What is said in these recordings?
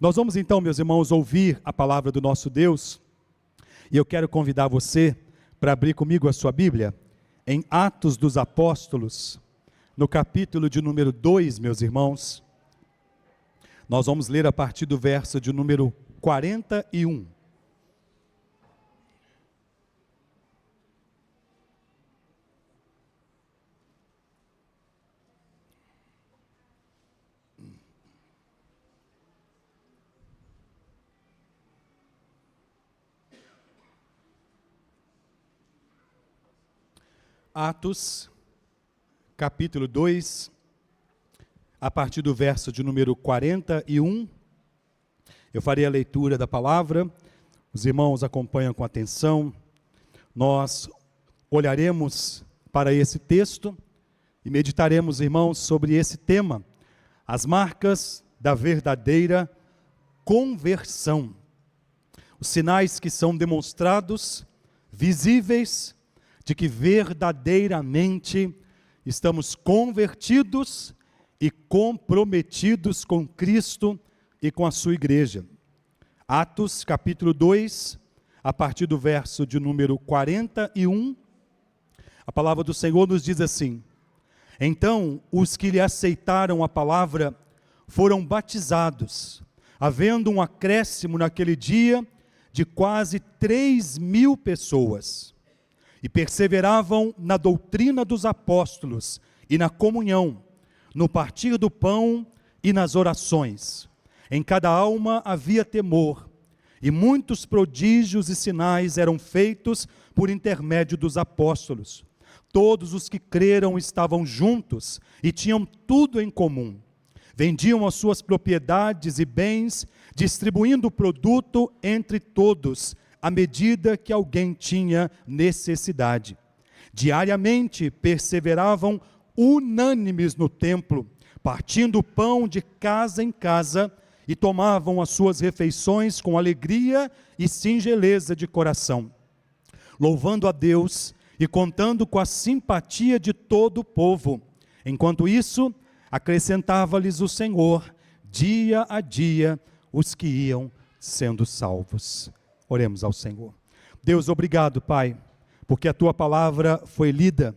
Nós vamos então, meus irmãos, ouvir a palavra do nosso Deus, e eu quero convidar você para abrir comigo a sua Bíblia, em Atos dos Apóstolos, no capítulo de número 2, meus irmãos. Nós vamos ler a partir do verso de número 41. Atos, capítulo 2, a partir do verso de número 41, eu farei a leitura da palavra, os irmãos acompanham com atenção, nós olharemos para esse texto e meditaremos, irmãos, sobre esse tema, as marcas da verdadeira conversão, os sinais que são demonstrados, visíveis, de que verdadeiramente estamos convertidos e comprometidos com Cristo e com a sua igreja. Atos capítulo 2, a partir do verso de número 41, a palavra do Senhor nos diz assim: então os que lhe aceitaram a palavra foram batizados, havendo um acréscimo naquele dia de quase 3.000 pessoas. E perseveravam na doutrina dos apóstolos e na comunhão, no partir do pão e nas orações. Em cada alma havia temor, e muitos prodígios e sinais eram feitos por intermédio dos apóstolos. Todos os que creram estavam juntos e tinham tudo em comum. Vendiam as suas propriedades e bens, distribuindo o produto entre todos, à medida que alguém tinha necessidade. Diariamente perseveravam unânimes no templo, partindo o pão de casa em casa, e tomavam as suas refeições com alegria e singeleza de coração, louvando a Deus e contando com a simpatia de todo o povo. Enquanto isso, acrescentava-lhes o Senhor, dia a dia, os que iam sendo salvos. Oremos ao Senhor. Deus, obrigado, Pai, porque a Tua palavra foi lida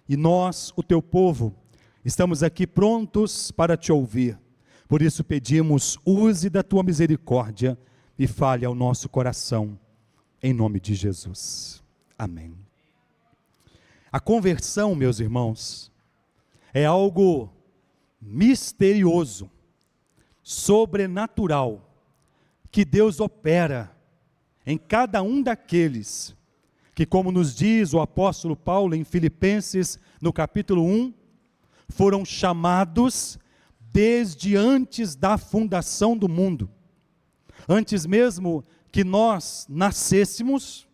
e nós, o Teu povo, estamos aqui prontos para Te ouvir. Por isso pedimos, use da Tua misericórdia e fale ao nosso coração, em nome de Jesus. Amém. A conversão, meus irmãos, é algo misterioso, sobrenatural, que Deus opera em cada um daqueles que, como nos diz o apóstolo Paulo em Filipenses, no capítulo 1, foram chamados desde antes da fundação do mundo. Antes mesmo que nós nascêssemos,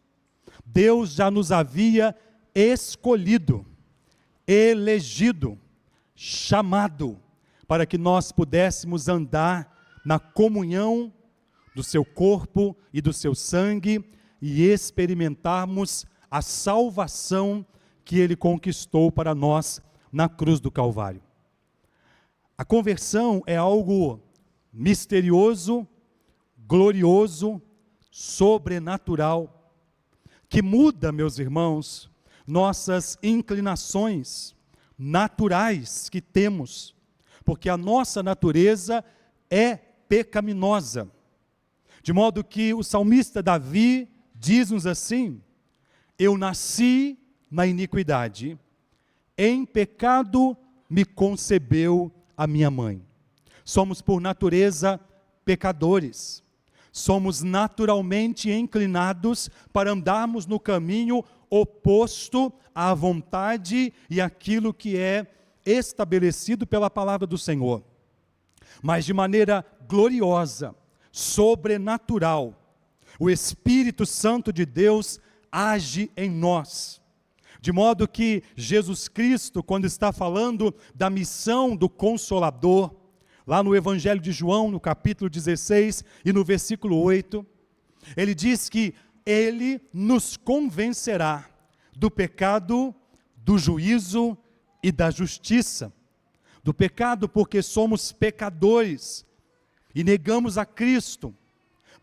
Deus já nos havia escolhido, elegido, chamado, para que nós pudéssemos andar na comunhão do seu corpo e do seu sangue, e experimentarmos a salvação que Ele conquistou para nós na cruz do Calvário. A conversão é algo misterioso, glorioso, sobrenatural, que muda, meus irmãos, nossas inclinações naturais que temos, porque a nossa natureza é pecaminosa. De modo que o salmista Davi diz-nos assim: eu nasci na iniquidade, em pecado me concebeu a minha mãe. Somos por natureza pecadores, somos naturalmente inclinados para andarmos no caminho oposto à vontade e àquilo que é estabelecido pela palavra do Senhor. Mas de maneira gloriosa, sobrenatural, o Espírito Santo de Deus age em nós, de modo que Jesus Cristo, quando está falando da missão do Consolador, lá no Evangelho de João, no capítulo 16 e no versículo 8, ele diz que Ele nos convencerá do pecado, do juízo e da justiça. Do pecado porque somos pecadores, e negamos a Cristo,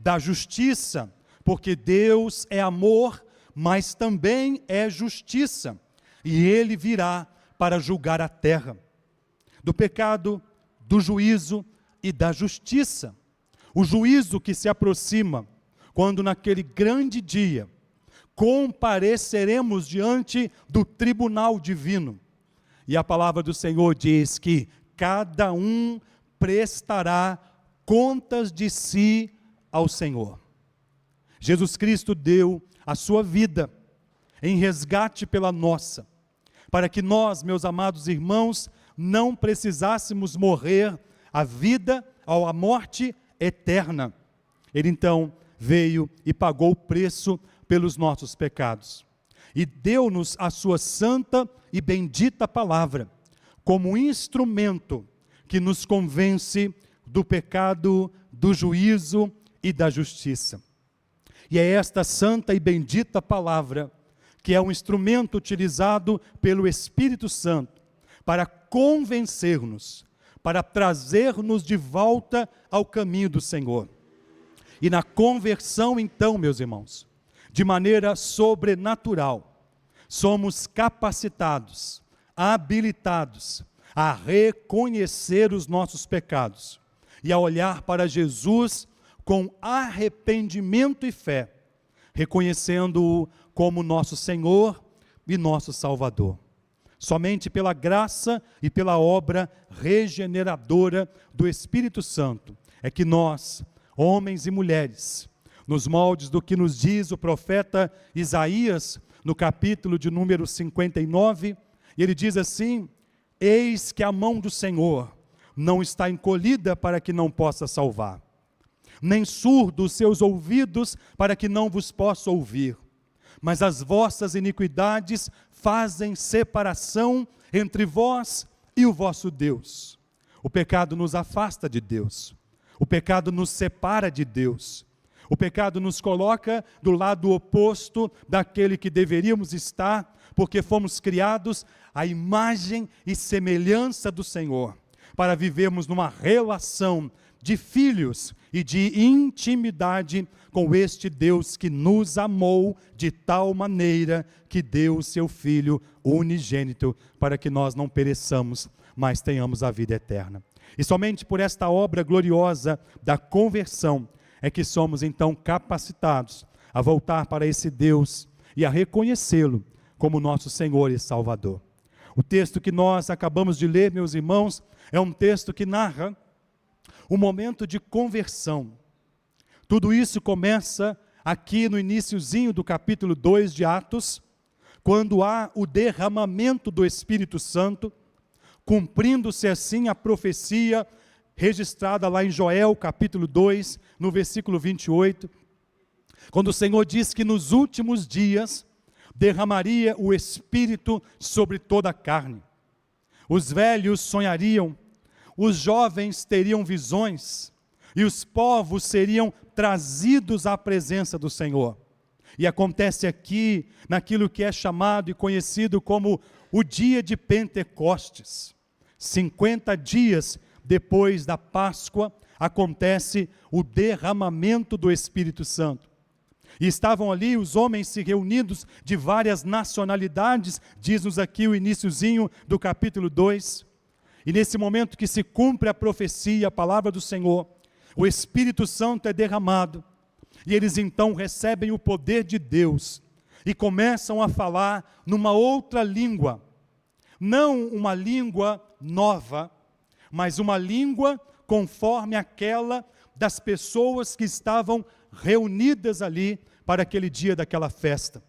da justiça, porque Deus é amor, mas também é justiça, e Ele virá para julgar a terra, do pecado, do juízo e da justiça. O juízo que se aproxima, quando naquele grande dia, compareceremos diante do tribunal divino. E a palavra do Senhor diz que cada um prestará contas de si ao Senhor. Jesus Cristo deu a sua vida em resgate pela nossa, para que nós, meus amados irmãos, não precisássemos morrer a vida ou a morte eterna. Ele então veio e pagou o preço pelos nossos pecados. E deu-nos a sua santa e bendita palavra, como instrumento que nos convence do pecado, do juízo e da justiça. E é esta santa e bendita palavra que é um instrumento utilizado pelo Espírito Santo para convencer-nos, para trazer-nos de volta ao caminho do Senhor. E na conversão, então, meus irmãos, de maneira sobrenatural, somos capacitados, habilitados a reconhecer os nossos pecados e a olhar para Jesus com arrependimento e fé, reconhecendo-o como nosso Senhor e nosso Salvador. Somente pela graça e pela obra regeneradora do Espírito Santo é que nós, homens e mulheres, nos moldes do que nos diz o profeta Isaías, no capítulo de número 59, e ele diz assim: eis que a mão do Senhor não está encolhida para que não possa salvar, nem surdo os seus ouvidos para que não vos possa ouvir, mas as vossas iniquidades fazem separação entre vós e o vosso Deus. O pecado nos afasta de Deus, o pecado nos separa de Deus, o pecado nos coloca do lado oposto daquele que deveríamos estar, porque fomos criados à imagem e semelhança do Senhor, para vivermos numa relação de filhos e de intimidade com este Deus que nos amou de tal maneira que deu o seu Filho unigênito para que nós não pereçamos, mas tenhamos a vida eterna. E somente por esta obra gloriosa da conversão é que somos então capacitados a voltar para esse Deus e a reconhecê-lo como nosso Senhor e Salvador. O texto que nós acabamos de ler, meus irmãos, é um texto que narra o momento de conversão. Tudo isso começa aqui no iniciozinho do capítulo 2 de Atos, quando há o derramamento do Espírito Santo, cumprindo-se assim a profecia registrada lá em Joel, capítulo 2, no versículo 28, quando o Senhor diz que nos últimos dias derramaria o Espírito sobre toda a carne. Os velhos sonhariam, os jovens teriam visões, e os povos seriam trazidos à presença do Senhor. E acontece aqui, naquilo que é chamado e conhecido como o dia de Pentecostes. 50 dias depois da Páscoa, acontece o derramamento do Espírito Santo. E estavam ali os homens se reunidos de várias nacionalidades, diz-nos aqui o iniciozinho do capítulo 2. E nesse momento que se cumpre a profecia, a palavra do Senhor, o Espírito Santo é derramado, e eles então recebem o poder de Deus, e começam a falar numa outra língua, não uma língua nova, mas uma língua conforme aquela das pessoas que estavam reunidas ali para aquele dia daquela festa.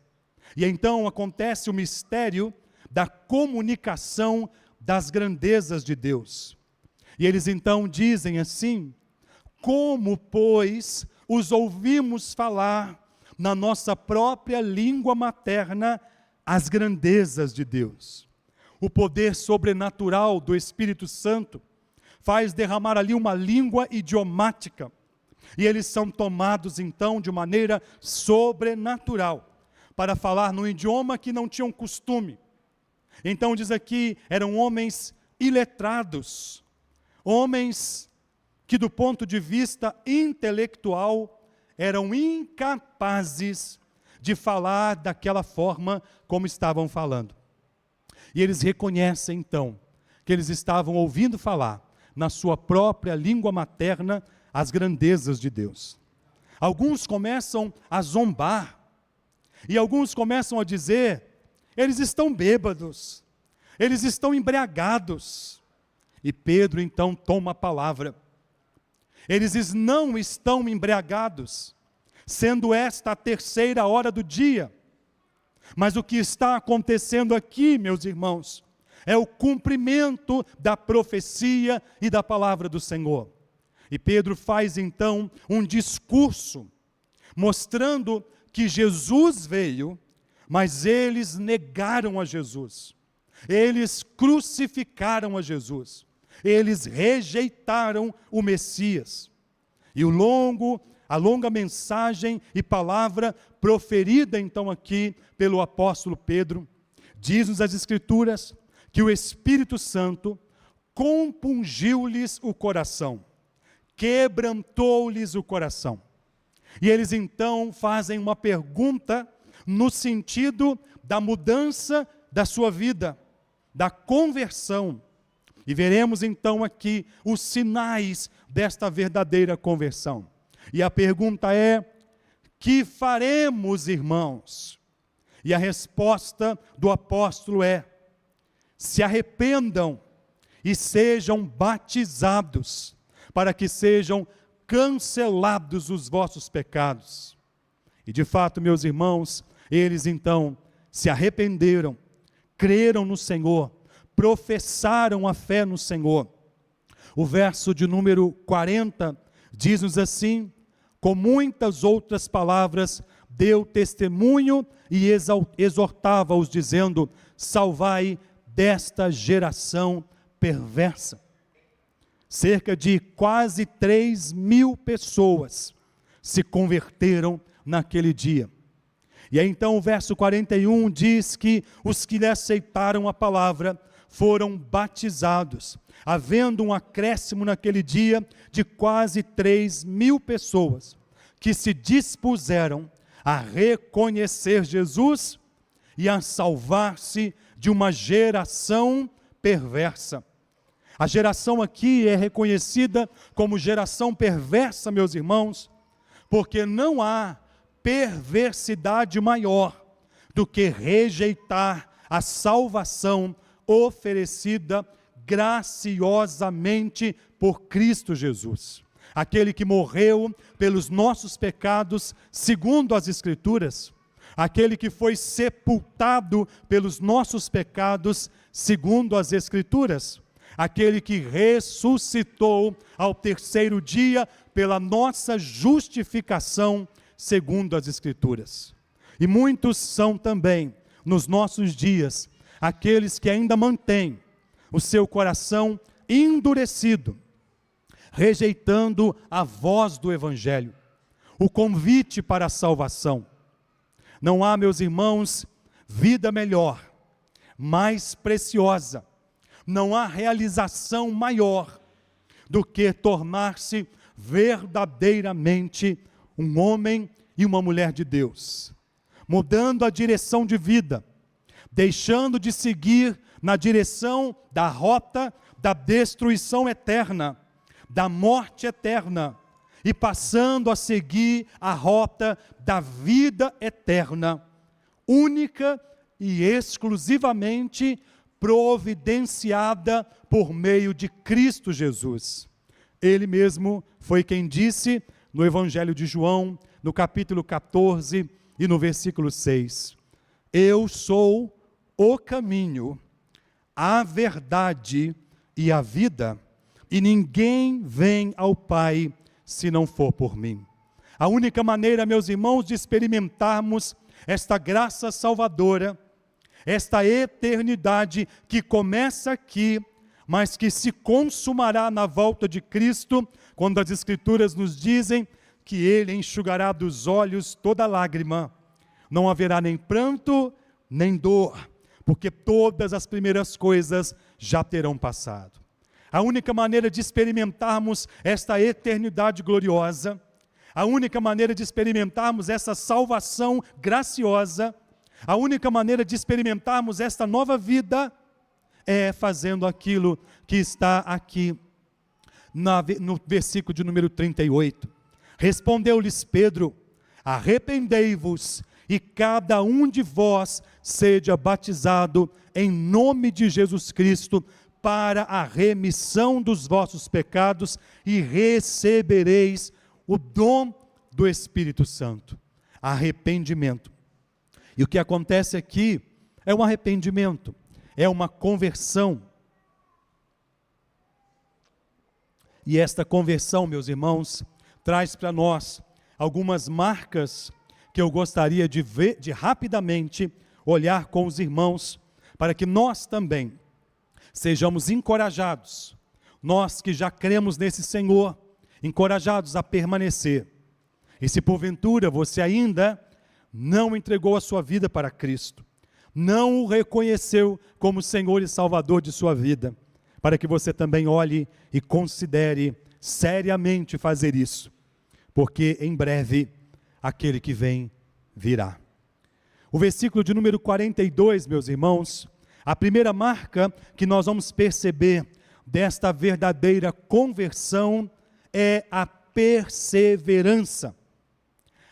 E então acontece o mistério da comunicação das grandezas de Deus. E eles então dizem assim: como, pois, os ouvimos falar na nossa própria língua materna as grandezas de Deus. O poder sobrenatural do Espírito Santo faz derramar ali uma língua idiomática, e eles são tomados então de maneira sobrenatural, para falar num idioma que não tinham costume. Então diz aqui, eram homens iletrados, homens que do ponto de vista intelectual eram incapazes de falar daquela forma como estavam falando. E eles reconhecem então que eles estavam ouvindo falar na sua própria língua materna as grandezas de Deus. Alguns começam a zombar, e alguns começam a dizer: eles estão bêbados, eles estão embriagados. E Pedro então toma a palavra. Eles não estão embriagados, sendo esta a 3ª hora do dia. Mas o que está acontecendo aqui, meus irmãos, é o cumprimento da profecia e da palavra do Senhor. E Pedro faz então um discurso, mostrando que Jesus veio, mas eles negaram a Jesus. Eles crucificaram a Jesus. Eles rejeitaram o Messias. E a longa mensagem e palavra proferida então aqui pelo apóstolo Pedro, diz-nos as Escrituras que o Espírito Santo compungiu-lhes o coração, quebrantou-lhes o coração. E eles então fazem uma pergunta no sentido da mudança da sua vida, da conversão. E veremos então aqui os sinais desta verdadeira conversão. E a pergunta é: que faremos, irmãos? E a resposta do apóstolo é: se arrependam e sejam batizados, para que sejam cancelados os vossos pecados. E de fato, meus irmãos, eles então se arrependeram, creram no Senhor, professaram a fé no Senhor. O verso de número 40 diz-nos assim: com muitas outras palavras, deu testemunho e exortava-os, dizendo: salvai desta geração perversa. Cerca de quase 3.000 pessoas se converteram naquele dia. E aí então o verso 41 diz que os que lhe aceitaram a palavra foram batizados, havendo um acréscimo naquele dia de quase 3.000 pessoas que se dispuseram a reconhecer Jesus e a salvar-se de uma geração perversa. A geração aqui é reconhecida como geração perversa, meus irmãos, porque não há perversidade maior do que rejeitar a salvação oferecida graciosamente por Cristo Jesus. Aquele que morreu pelos nossos pecados, segundo as Escrituras. Aquele que foi sepultado pelos nossos pecados, segundo as Escrituras. Aquele que ressuscitou ao 3º dia pela nossa justificação, segundo as Escrituras. E muitos são também, nos nossos dias, aqueles que ainda mantêm o seu coração endurecido, rejeitando a voz do Evangelho, o convite para a salvação. Não há, meus irmãos, vida melhor, mais preciosa, não há realização maior do que tornar-se verdadeiramente um homem e uma mulher de Deus, mudando a direção de vida, deixando de seguir na direção da rota da destruição eterna, da morte eterna, e passando a seguir a rota da vida eterna, única e exclusivamente providenciada por meio de Cristo Jesus. Ele mesmo foi quem disse no Evangelho de João, no capítulo 14 e no versículo 6, eu sou o caminho, a verdade e a vida, e ninguém vem ao Pai se não for por mim. A única maneira, meus irmãos, de experimentarmos esta graça salvadora, esta eternidade que começa aqui, mas que se consumará na volta de Cristo, quando as Escrituras nos dizem que Ele enxugará dos olhos toda lágrima, não haverá nem pranto, nem dor, porque todas as primeiras coisas já terão passado. A única maneira de experimentarmos esta eternidade gloriosa, a única maneira de experimentarmos essa salvação graciosa, a única maneira de experimentarmos esta nova vida é fazendo aquilo que está aqui no versículo de número 38. Respondeu-lhes Pedro: arrependei-vos e cada um de vós seja batizado em nome de Jesus Cristo para a remissão dos vossos pecados e recebereis o dom do Espírito Santo. Arrependimento. E o que acontece aqui é um arrependimento, é uma conversão. E esta conversão, meus irmãos, traz para nós algumas marcas que eu gostaria de ver, de rapidamente olhar com os irmãos, para que nós também sejamos encorajados, nós que já cremos nesse Senhor, encorajados a permanecer. E se porventura você ainda não entregou a sua vida para Cristo, não o reconheceu como Senhor e Salvador de sua vida, para que você também olhe e considere seriamente fazer isso, porque em breve aquele que vem virá. O versículo de número 42, meus irmãos, a primeira marca que nós vamos perceber desta verdadeira conversão é a perseverança,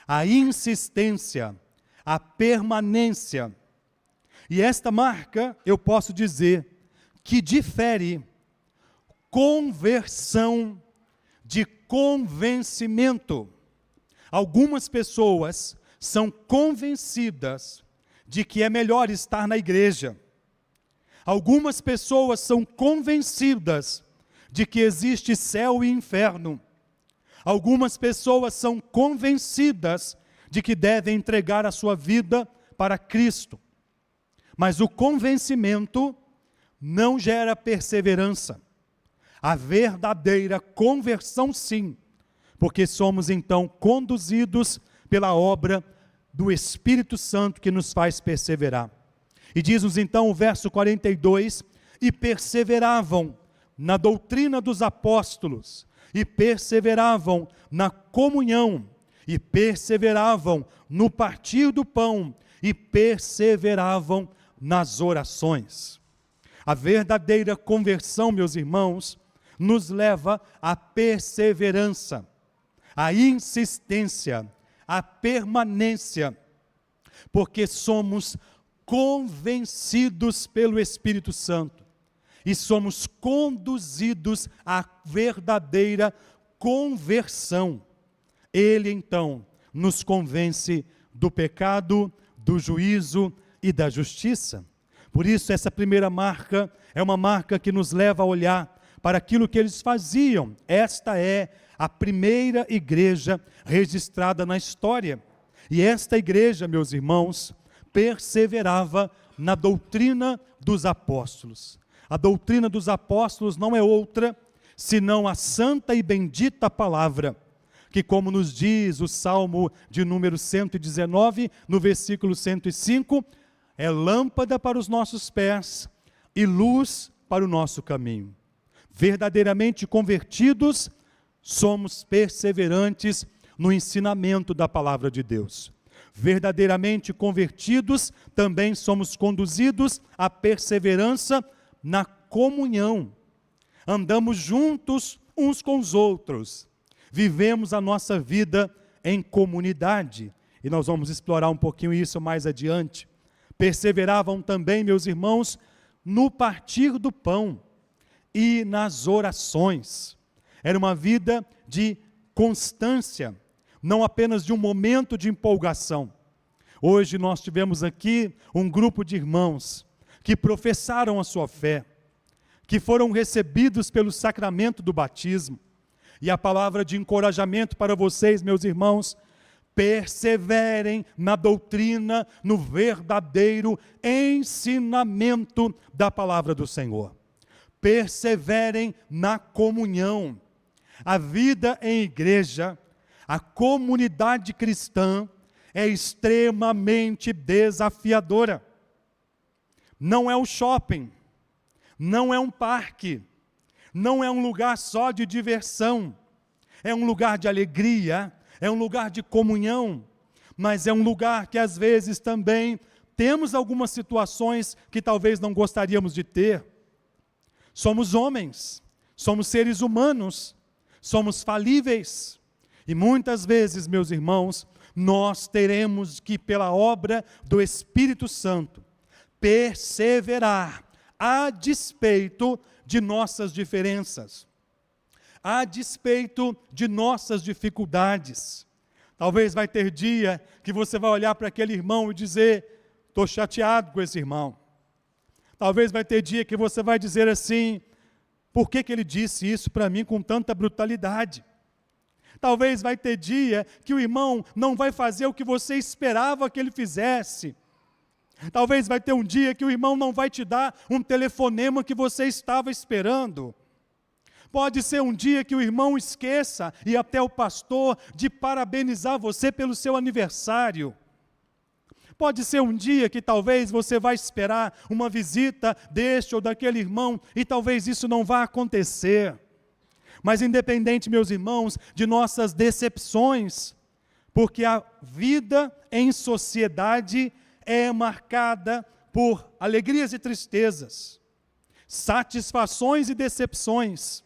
a insistência, a permanência. E esta marca, eu posso dizer, que difere conversão de convencimento. Algumas pessoas são convencidas de que é melhor estar na igreja. Algumas pessoas são convencidas de que existe céu e inferno. Algumas pessoas são convencidas de que devem entregar a sua vida para Cristo. Mas o convencimento não gera perseverança. A verdadeira conversão, sim, porque somos então conduzidos pela obra do Espírito Santo que nos faz perseverar. E diz-nos então o verso 42, e perseveravam na doutrina dos apóstolos, e perseveravam na comunhão, e perseveravam no partir do pão, e perseveravam nas orações. A verdadeira conversão, meus irmãos, nos leva à perseverança, à insistência, à permanência, porque somos convencidos pelo Espírito Santo e somos conduzidos à verdadeira conversão. Ele então nos convence do pecado, do juízo e da justiça. Por isso essa primeira marca é uma marca que nos leva a olhar para aquilo que eles faziam. Esta é a primeira igreja registrada na história. E esta igreja, meus irmãos, perseverava na doutrina dos apóstolos. A doutrina dos apóstolos não é outra senão a santa e bendita palavra, que, como nos diz o Salmo de número 119, no versículo 105, é lâmpada para os nossos pés e luz para o nosso caminho. Verdadeiramente convertidos, somos perseverantes no ensinamento da palavra de Deus. Verdadeiramente convertidos, também somos conduzidos à perseverança na comunhão. Andamos juntos uns com os outros, vivemos a nossa vida em comunidade, e nós vamos explorar um pouquinho isso mais adiante. Perseveravam também, meus irmãos, no partir do pão e nas orações. Era uma vida de constância, não apenas de um momento de empolgação. Hoje nós tivemos aqui um grupo de irmãos que professaram a sua fé, que foram recebidos pelo sacramento do batismo. E a palavra de encorajamento para vocês, meus irmãos: perseverem na doutrina, no verdadeiro ensinamento da palavra do Senhor. Perseverem na comunhão. A vida em igreja, a comunidade cristã é extremamente desafiadora. Não é um shopping, não é um parque, não é um lugar só de diversão, é um lugar de alegria, é um lugar de comunhão, mas é um lugar que às vezes também temos algumas situações que talvez não gostaríamos de ter. Somos homens, somos seres humanos, somos falíveis, e muitas vezes, meus irmãos, nós teremos que, pela obra do Espírito Santo, perseverar a despeito de nossas diferenças, a despeito de nossas dificuldades. Talvez vai ter dia que você vai olhar para aquele irmão e dizer: estou chateado com esse irmão. Talvez vai ter dia que você vai dizer assim: por que ele disse isso para mim com tanta brutalidade? Talvez vai ter dia que o irmão não vai fazer o que você esperava que ele fizesse. Talvez vai ter um dia que o irmão não vai te dar um telefonema que você estava esperando. Pode ser um dia que o irmão esqueça, e até o pastor, de parabenizar você pelo seu aniversário. Pode ser um dia que talvez você vai esperar uma visita deste ou daquele irmão, e talvez isso não vá acontecer. Mas independente, meus irmãos, de nossas decepções, porque a vida em sociedade é marcada por alegrias e tristezas, satisfações e decepções,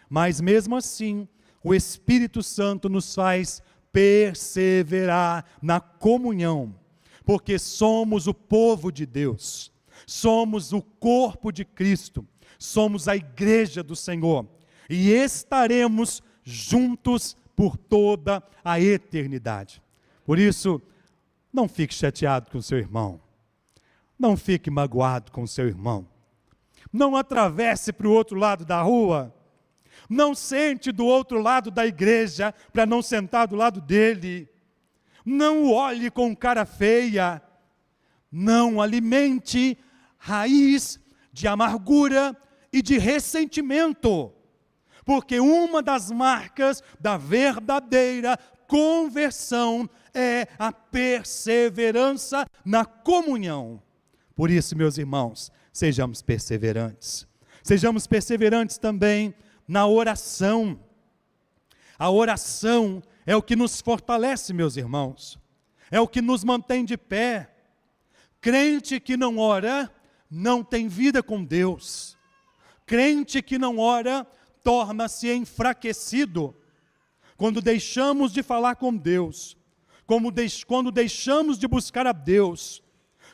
mas mesmo assim, o Espírito Santo nos faz perseverar na comunhão, porque somos o povo de Deus, somos o corpo de Cristo, somos a igreja do Senhor, e estaremos juntos por toda a eternidade. Por isso, não fique chateado com o seu irmão, não fique magoado com o seu irmão, não atravesse para o outro lado da rua, não sente do outro lado da igreja para não sentar do lado dele, não o olhe com cara feia, não alimente raiz de amargura e de ressentimento, porque uma das marcas da verdadeira conversão é a perseverança na comunhão. Por isso, meus irmãos, sejamos perseverantes. Sejamos perseverantes também na oração. A oração é o que nos fortalece, meus irmãos. É o que nos mantém de pé. Crente que não ora, não tem vida com Deus. Crente que não ora, torna-se enfraquecido. Quando deixamos de falar com Deus, quando deixamos de buscar a Deus,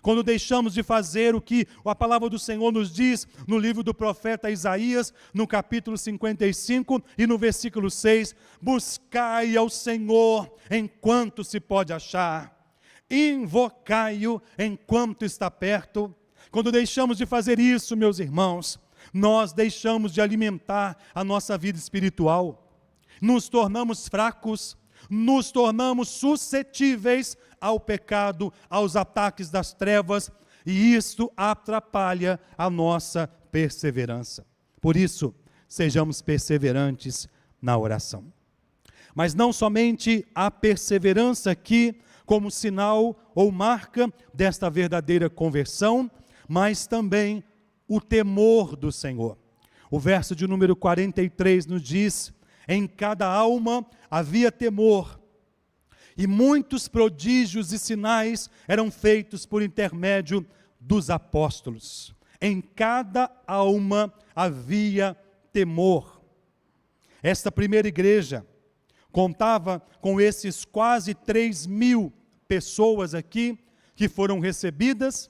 quando deixamos de fazer o que a palavra do Senhor nos diz no livro do profeta Isaías, no capítulo 55 e no versículo 6, buscai ao Senhor enquanto se pode achar, invocai-o enquanto está perto. Quando deixamos de fazer isso, meus irmãos, nós deixamos de alimentar a nossa vida espiritual, nos tornamos fracos, nos tornamos suscetíveis ao pecado, aos ataques das trevas, e isso atrapalha a nossa perseverança. Por isso, sejamos perseverantes na oração. Mas não somente a perseverança aqui como sinal ou marca desta verdadeira conversão, mas também o temor do Senhor. O verso de número 43 nos diz: em cada alma havia temor, e muitos prodígios e sinais eram feitos por intermédio dos apóstolos. Em cada alma havia temor. Esta primeira igreja contava com esses quase 3.000 pessoas aqui que foram recebidas,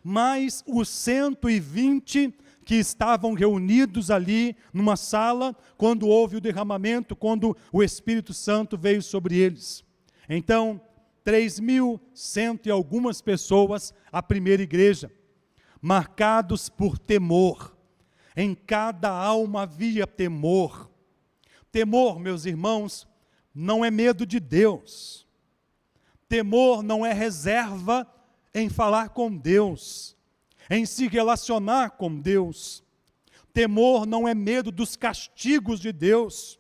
mais os 120 que estavam reunidos ali numa sala, quando houve o derramamento, quando o Espírito Santo veio sobre eles. Então, 3.100 e algumas pessoas, a primeira igreja, marcados por temor. Em cada alma havia temor. Temor, meus irmãos, não é medo de Deus. Temor não é reserva em falar com Deus, em se relacionar com Deus. Temor não é medo dos castigos de Deus.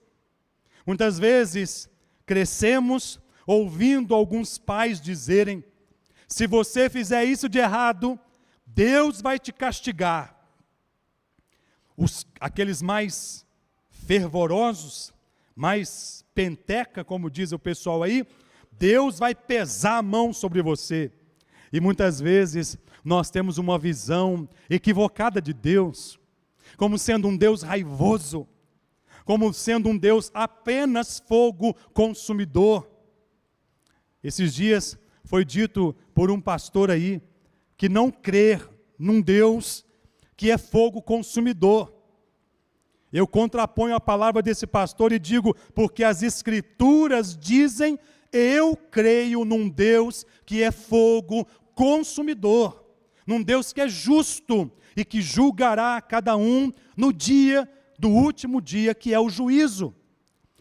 Muitas vezes crescemos ouvindo alguns pais dizerem: se você fizer isso de errado, Deus vai te castigar. aqueles mais fervorosos, mais penteca, como diz o pessoal aí, Deus vai pesar a mão sobre você. E muitas vezes nós temos uma visão equivocada de Deus, como sendo um Deus raivoso, como sendo um Deus apenas fogo consumidor. Esses dias foi dito por um pastor aí, que não crer num Deus que é fogo consumidor. Eu contraponho a palavra desse pastor e digo, porque as Escrituras dizem, eu creio num Deus que é fogo consumidor, num Deus que é justo e que julgará cada um no dia do último dia, que é o juízo.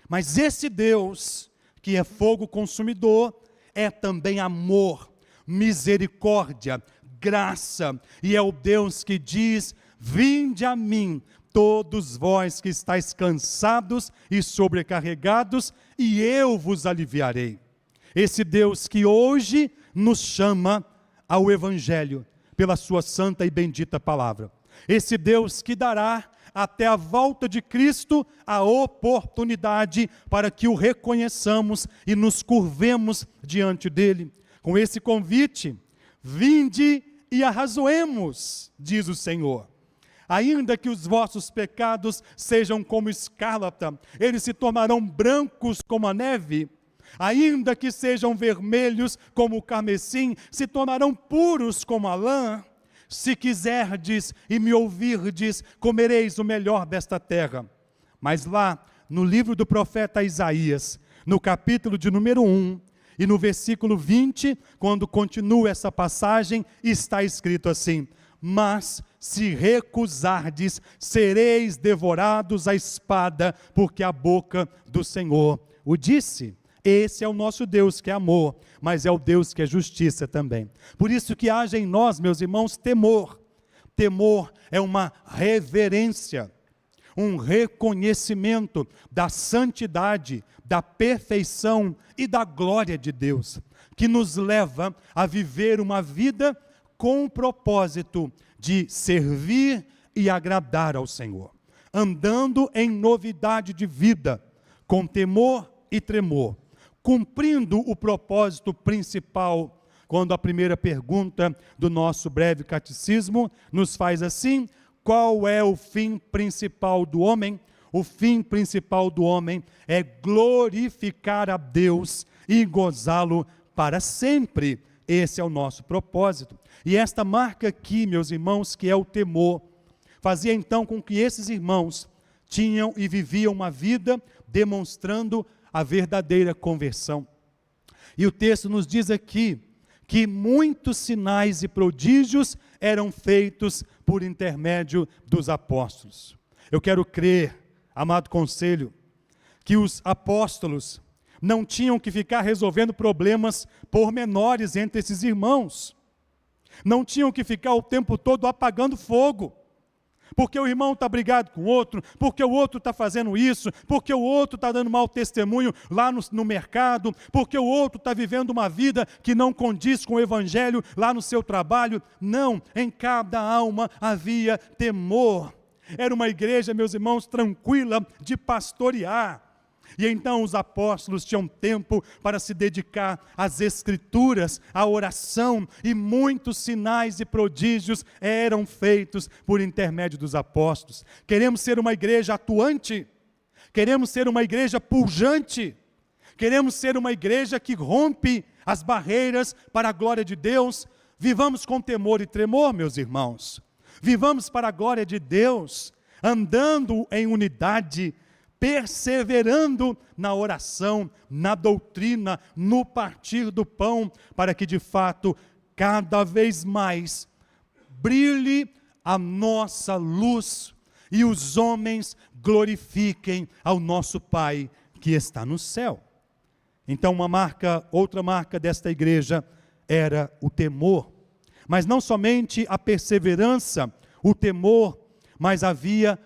Mas esse Deus, que é fogo consumidor, é também amor, misericórdia, graça, e é o Deus que diz, vinde a mim, todos vós que estáis cansados e sobrecarregados, e eu vos aliviarei. Esse Deus que hoje nos chama ao Evangelho, pela sua santa e bendita palavra. Esse Deus que dará até a volta de Cristo a oportunidade para que o reconheçamos e nos curvemos diante dele. Com esse convite, vinde e arrazoemos, diz o Senhor. Ainda que os vossos pecados sejam como escarlata, eles se tornarão brancos como a neve. Ainda que sejam vermelhos como o carmesim, se tornarão puros como a lã. Se quiserdes e me ouvirdes, comereis o melhor desta terra. Mas lá, no livro do profeta Isaías, no capítulo de número 1, e no versículo 20, quando continua essa passagem, está escrito assim, mas se recusardes, sereis devorados à espada, porque a boca do Senhor o disse. Esse é o nosso Deus que é amor, mas é o Deus que é justiça também. Por isso que haja em nós, meus irmãos, temor. Temor é uma reverência, um reconhecimento da santidade, da perfeição e da glória de Deus, que nos leva a viver uma vida com o propósito de servir e agradar ao Senhor, andando em novidade de vida, com temor e tremor, cumprindo o propósito principal, quando a primeira pergunta do nosso breve catecismo nos faz assim, qual é o fim principal do homem? O fim principal do homem é glorificar a Deus e gozá-lo para sempre. Esse é o nosso propósito. E esta marca aqui, meus irmãos, que é o temor, fazia então com que esses irmãos tinham e viviam uma vida demonstrando a verdadeira conversão. E o texto nos diz aqui que muitos sinais e prodígios eram feitos por intermédio dos apóstolos. Eu quero crer, amado conselho, que os apóstolos não tinham que ficar resolvendo problemas pormenores entre esses irmãos. Não tinham que ficar o tempo todo apagando fogo. Porque o irmão está brigado com o outro, porque o outro está fazendo isso, porque o outro está dando mau testemunho lá no mercado, porque o outro está vivendo uma vida que não condiz com o evangelho lá no seu trabalho. Não, em cada alma havia temor. Era uma igreja, meus irmãos, tranquila de pastorear. E então os apóstolos tinham tempo para se dedicar às escrituras, à oração, e muitos sinais e prodígios eram feitos por intermédio dos apóstolos. Queremos ser uma igreja atuante, queremos ser uma igreja pujante, queremos ser uma igreja que rompe as barreiras para a glória de Deus. Vivamos com temor e tremor, meus irmãos. Vivamos para a glória de Deus, andando em unidade, perseverando na oração, na doutrina, no partir do pão, para que de fato, cada vez mais, brilhe a nossa luz e os homens glorifiquem ao nosso Pai que está no céu. Então outra marca desta igreja era o temor, mas não somente a perseverança, o temor, mas havia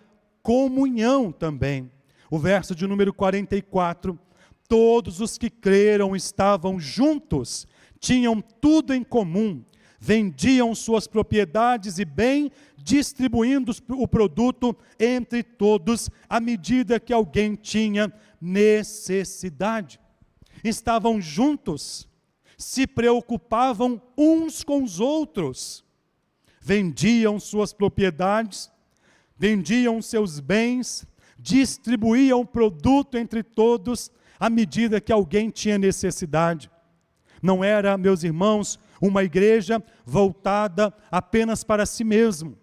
comunhão também. O verso de número 44, todos os que creram estavam juntos, tinham tudo em comum, vendiam suas propriedades e bem, distribuindo o produto entre todos, à medida que alguém tinha necessidade. Estavam juntos, se preocupavam uns com os outros, vendiam suas propriedades, vendiam seus bens, distribuíam o produto entre todos, à medida que alguém tinha necessidade. Não era, meus irmãos, uma igreja voltada apenas para si mesmo.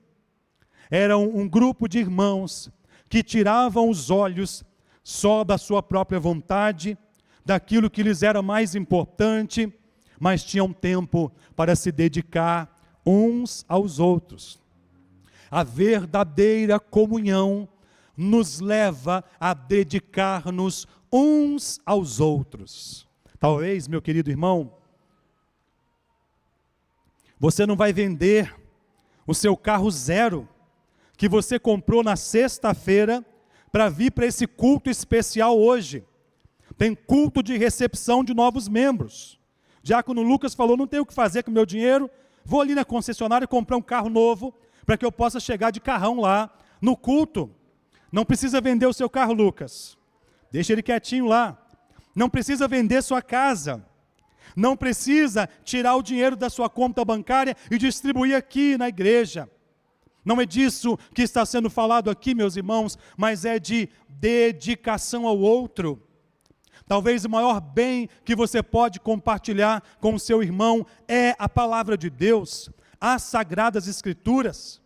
Era um grupo de irmãos que tiravam os olhos só da sua própria vontade, daquilo que lhes era mais importante, mas tinham tempo para se dedicar uns aos outros. A verdadeira comunhão nos leva a dedicar-nos uns aos outros. Talvez, meu querido irmão, você não vai vender o seu carro zero, que você comprou na sexta-feira, para vir para esse culto especial hoje. Tem culto de recepção de novos membros. Diácono Lucas falou, não tenho o que fazer com o meu dinheiro, vou ali na concessionária comprar um carro novo, para que eu possa chegar de carrão lá, no culto. Não precisa vender o seu carro, Lucas. Deixa ele quietinho lá. Não precisa vender sua casa. Não precisa tirar o dinheiro da sua conta bancária e distribuir aqui na igreja. Não é disso que está sendo falado aqui, meus irmãos, mas é de dedicação ao outro. Talvez o maior bem que você pode compartilhar com o seu irmão é a palavra de Deus, as sagradas escrituras.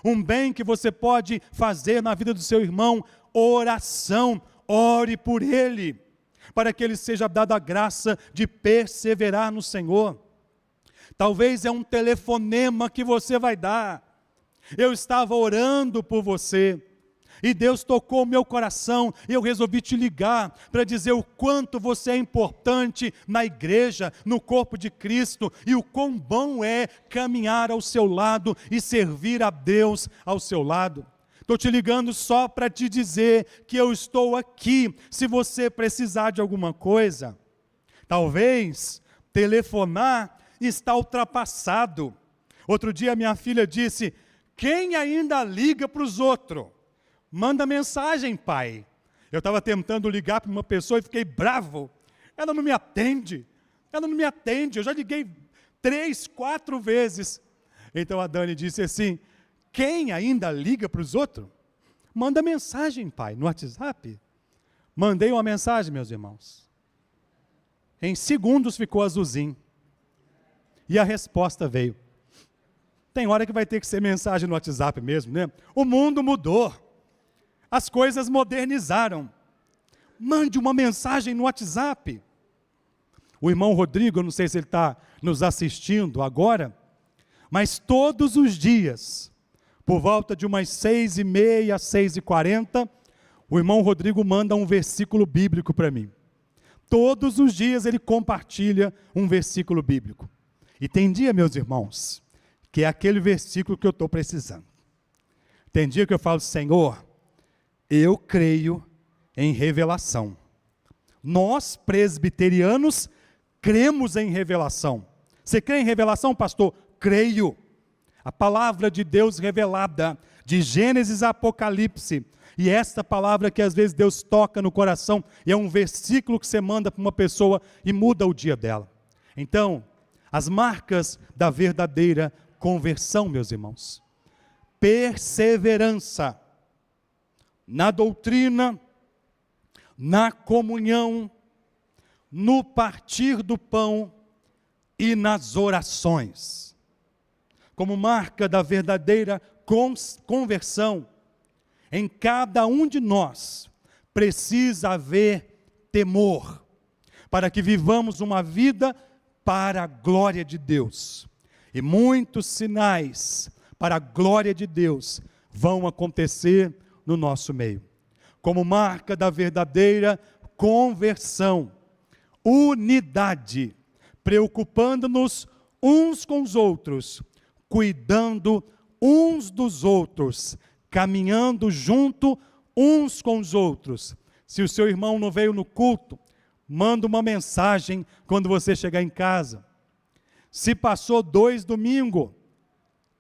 Um bem que você pode fazer na vida do seu irmão, oração, ore por ele, para que ele seja dado a graça de perseverar no Senhor. Talvez é um telefonema que você vai dar. Eu estava orando por você, e Deus tocou o meu coração, e eu resolvi te ligar, para dizer o quanto você é importante na igreja, no corpo de Cristo, e o quão bom é caminhar ao seu lado, e servir a Deus ao seu lado. Estou te ligando só para te dizer que eu estou aqui, se você precisar de alguma coisa. Talvez telefonar está ultrapassado. Outro dia minha filha disse, quem ainda liga para os outros? Manda mensagem, pai. Eu estava tentando ligar para uma pessoa e fiquei bravo. Ela não me atende. Eu já liguei 3, 4 vezes. Então a Dani disse assim, quem ainda liga para os outros? Manda mensagem, pai, no WhatsApp. Mandei uma mensagem, meus irmãos. Em segundos ficou azulzinho. E a resposta veio. Tem hora que vai ter que ser mensagem no WhatsApp mesmo, né? O mundo mudou. As coisas modernizaram. Mande uma mensagem no WhatsApp. O irmão Rodrigo, eu não sei se ele está nos assistindo agora, mas todos os dias, por volta de umas 6h30, 6h40, o irmão Rodrigo manda um versículo bíblico para mim. Todos os dias ele compartilha um versículo bíblico. E tem dia, meus irmãos, que é aquele versículo que eu estou precisando. Tem dia que eu falo, Senhor, eu creio em revelação. Nós, presbiterianos, cremos em revelação. Você crê em revelação, pastor? Creio. A palavra de Deus revelada, de Gênesis a Apocalipse, e esta palavra que às vezes Deus toca no coração, e é um versículo que você manda para uma pessoa e muda o dia dela. Então, as marcas da verdadeira conversão, meus irmãos. Perseverança na doutrina, na comunhão, no partir do pão e nas orações. Como marca da verdadeira conversão, em cada um de nós precisa haver temor, para que vivamos uma vida para a glória de Deus. E muitos sinais para a glória de Deus vão acontecer no nosso meio. Como marca da verdadeira conversão, unidade, preocupando-nos uns com os outros, cuidando uns dos outros, caminhando junto uns com os outros. Se o seu irmão não veio no culto, manda uma mensagem quando você chegar em casa. Se passou 2 domingos,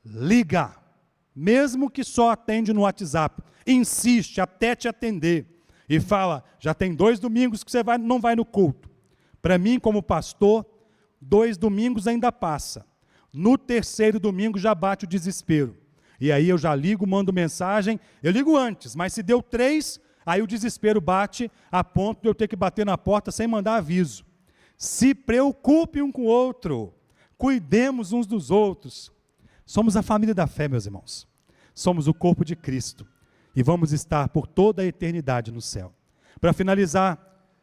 liga. mesmo que só atende no WhatsApp, insiste até te atender e fala, já tem 2 domingos que você não vai no culto. Para mim, como pastor, 2 domingos ainda passa. No 3º domingo já bate o desespero. E aí eu já ligo, mando mensagem, eu ligo antes, mas se deu 3, aí o desespero bate a ponto de eu ter que bater na porta sem mandar aviso. Se preocupe um com o outro, cuidemos uns dos outros. Somos a família da fé, meus irmãos. Somos o corpo de Cristo e vamos estar por toda a eternidade no céu. Para finalizar,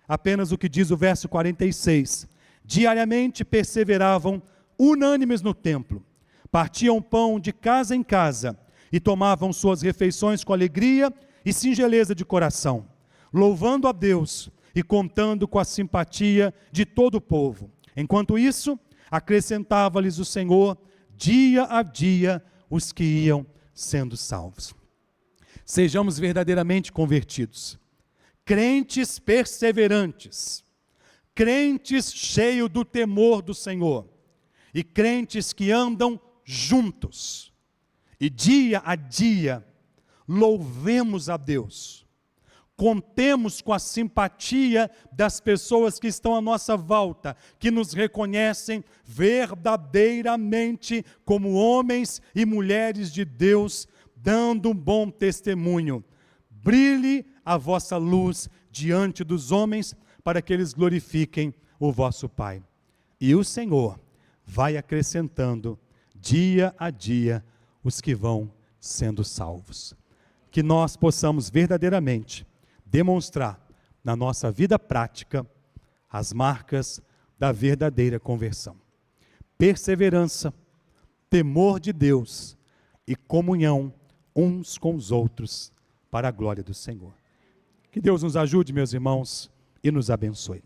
apenas o que diz o verso 46. Diariamente perseveravam unânimes no templo, partiam pão de casa em casa e tomavam suas refeições com alegria e singeleza de coração, louvando a Deus e contando com a simpatia de todo o povo. Enquanto isso, acrescentava-lhes o Senhor, dia a dia, os que iam sendo salvos. Sejamos verdadeiramente convertidos, crentes perseverantes, crentes cheios do temor do Senhor, e crentes que andam juntos, e dia a dia, louvemos a Deus, contemos com a simpatia das pessoas que estão à nossa volta, que nos reconhecem verdadeiramente como homens e mulheres de Deus, dando um bom testemunho. Brilhe a vossa luz diante dos homens, para que eles glorifiquem o vosso Pai. E o Senhor vai acrescentando, dia a dia, os que vão sendo salvos. Que nós possamos verdadeiramente demonstrar na nossa vida prática as marcas da verdadeira conversão. Perseverança, temor de Deus e comunhão uns com os outros para a glória do Senhor. Que Deus nos ajude, meus irmãos, e nos abençoe.